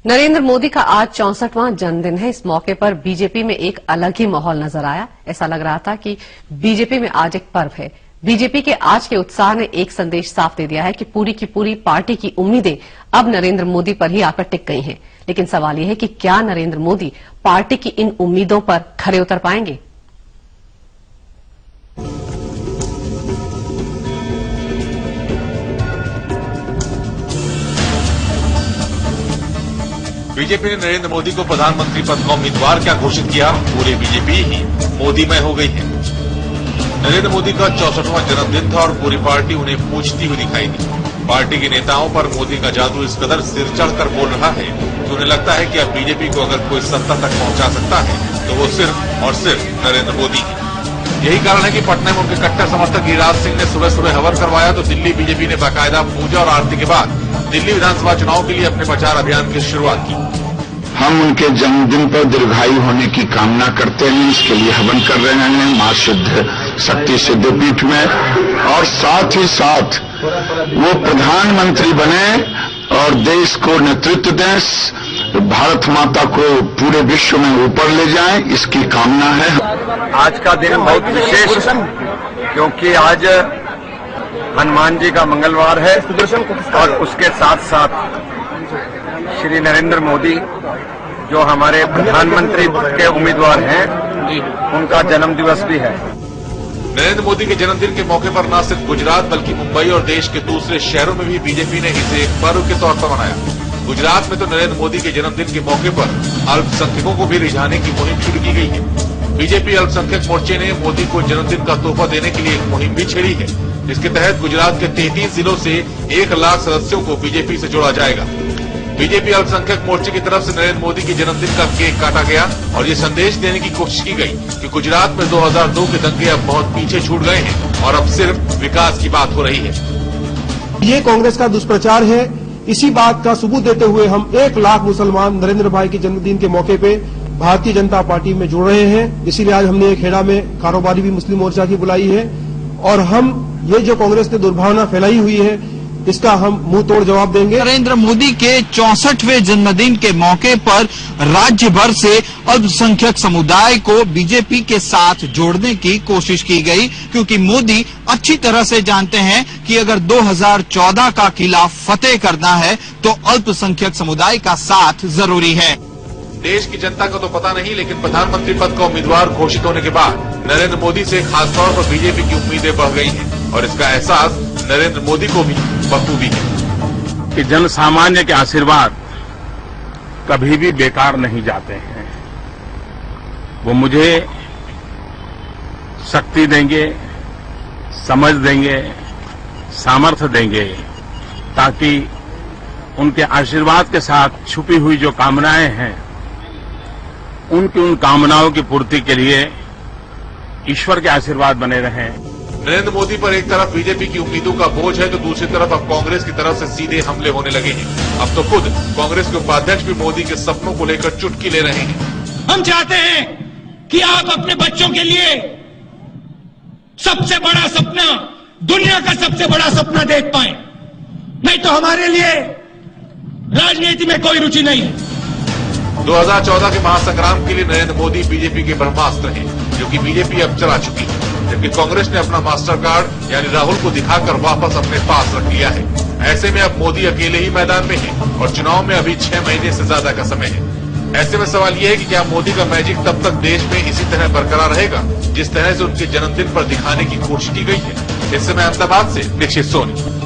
नरेंद्र मोदी का आज 64वां जन्मदिन है। इस मौके पर बीजेपी में एक अलग ही माहौल नजर आया। ऐसा लग रहा था कि बीजेपी में आज एक पर्व है। बीजेपी के आज के उत्साह ने एक संदेश साफ दे दिया है कि पूरी की पूरी पार्टी की उम्मीदें अब नरेंद्र मोदी पर ही आकर टिक गई हैं। लेकिन सवाल यह है कि क्या नरेंद्र मोदी पार्टी की इन उम्मीदों पर खरे उतर पाएंगे? बीजेपी ने नरेंद्र मोदी को प्रधानमंत्री पद का उम्मीदवार क्या घोषित किया? पूरी बीजेपी ही मोदीमय हो गई है। नरेंद्र मोदी का 64वां जन्मदिन था और पूरी पार्टी उन्हें पूछती हुई दिखाई दी। पार्टी के नेताओं पर मोदी का जादू इस कदर सिर चढ़कर बोल रहा है कि उन्हें लगता है कि अब बीजेपी को अगर कोई सत्ता तक पहुंचा सकता है तो वो सिर्फ और सिर्फ नरेंद्र मोदी है। यही कारण है कि पटना में उनके कट्टर समर्थक गिरिराज सिंह ने सुबह सुबह हवन करवाया तो दिल्ली बीजेपी ने बाकायदा पूजा और आरती के बाद दिल्ली विधानसभा चुनाव के लिए अपने प्रचार अभियान की शुरुआत की। हम उनके जन्मदिन पर दीर्घायु होने की कामना करते हैं, इसके लिए हवन कर रहे हैं मां सिद्ध शक्ति सिद्धपीठ में, और साथ ही साथ वो प्रधानमंत्री बने और देश को नेतृत्व दें, भारत माता को पूरे विश्व में ऊपर ले जाएं, इसकी कामना है। आज का दिन बहुत विशेष क्योंकि आज हनुमान जी का मंगलवार है और उसके साथ साथ श्री नरेंद्र मोदी जो हमारे प्रधानमंत्री के उम्मीदवार हैं उनका जन्म दिवस भी है। नरेंद्र मोदी के जन्मदिन के मौके पर न सिर्फ गुजरात बल्कि मुंबई और देश के दूसरे शहरों में भी बीजेपी ने इसे एक पर्व के तौर पर मनाया। गुजरात में तो नरेंद्र मोदी के जन्मदिन के मौके पर अल्पसंख्यकों को भी रिझाने की मुहिम शुरू की गई है। बीजेपी अल्पसंख्यक मोर्चे ने मोदी को जन्मदिन का तोहफा देने के लिए एक मुहिम भी छेड़ी है, जिसके तहत गुजरात के 33 जिलों से 1 लाख सदस्यों को बीजेपी से जोड़ा जाएगा। बीजेपी अल्पसंख्यक मोर्चे की तरफ से नरेंद्र मोदी के जन्मदिन का केक काटा गया और ये संदेश देने की कोशिश की गई कि गुजरात में 2002 के दंगे अब बहुत पीछे छूट गए हैं और अब सिर्फ विकास की बात हो रही है। ये कांग्रेस का दुष्प्रचार है। इसी बात का सबूत देते हुए हम 1 लाख मुसलमान नरेंद्र भाई के जन्मदिन के मौके पे भारतीय जनता पार्टी में जुड़ रहे हैं। इसीलिए आज हमने खेड़ा में कारोबारी भी मुस्लिम मोर्चा की बुलाई है और हम ये जो कांग्रेस ने दुर्भावना फैलाई हुई है इसका हम मुंह तोड़ जवाब देंगे। नरेंद्र मोदी के 64वें जन्मदिन के मौके पर राज्य भर से अल्पसंख्यक समुदाय को बीजेपी के साथ जोड़ने की कोशिश की गई, क्योंकि मोदी अच्छी तरह से जानते हैं कि अगर 2014 का किला फतेह करना है तो अल्पसंख्यक समुदाय का साथ जरूरी है। देश की जनता को तो पता नहीं, लेकिन प्रधानमंत्री पद का उम्मीदवार घोषित होने के बाद नरेंद्र मोदी से खासतौर पर बीजेपी की उम्मीदें बढ़ गई हैं और इसका एहसास नरेंद्र मोदी को भी बखूबी है कि जन सामान्य के आशीर्वाद कभी भी बेकार नहीं जाते हैं। वो मुझे शक्ति देंगे, समझ देंगे, सामर्थ्य देंगे, ताकि उनके आशीर्वाद के साथ छुपी हुई जो कामनाएं हैं उनकी उन कामनाओं की पूर्ति के लिए ईश्वर के आशीर्वाद बने रहें। नरेंद्र मोदी पर एक तरफ बीजेपी की उम्मीदों का बोझ है तो दूसरी तरफ अब कांग्रेस की तरफ से सीधे हमले होने लगे हैं। अब तो खुद कांग्रेस के उपाध्यक्ष भी मोदी के सपनों को लेकर चुटकी ले रहे हैं। हम चाहते हैं कि आप अपने बच्चों के लिए सबसे बड़ा सपना, दुनिया का सबसे बड़ा सपना देख पाए, नहीं तो हमारे लिए राजनीति में कोई रुचि नहीं है। 2014 के महासंग्राम के लिए नरेंद्र मोदी बीजेपी के ब्रह्मास्त्र हैं, जो कि बीजेपी अब चला चुकी है, जबकि कांग्रेस ने अपना मास्टर कार्ड यानी राहुल को दिखाकर वापस अपने पास रख लिया है। ऐसे में अब मोदी अकेले ही मैदान में है और चुनाव में अभी 6 महीने से ज्यादा का समय है। ऐसे में सवाल ये है कि क्या मोदी का मैजिक तब तक देश में इसी तरह बरकरार रहेगा जिस तरह से उनके जन्मदिन पर दिखाने की कोशिश की गई है। इस समय अहमदाबाद से दीक्षित सोनी।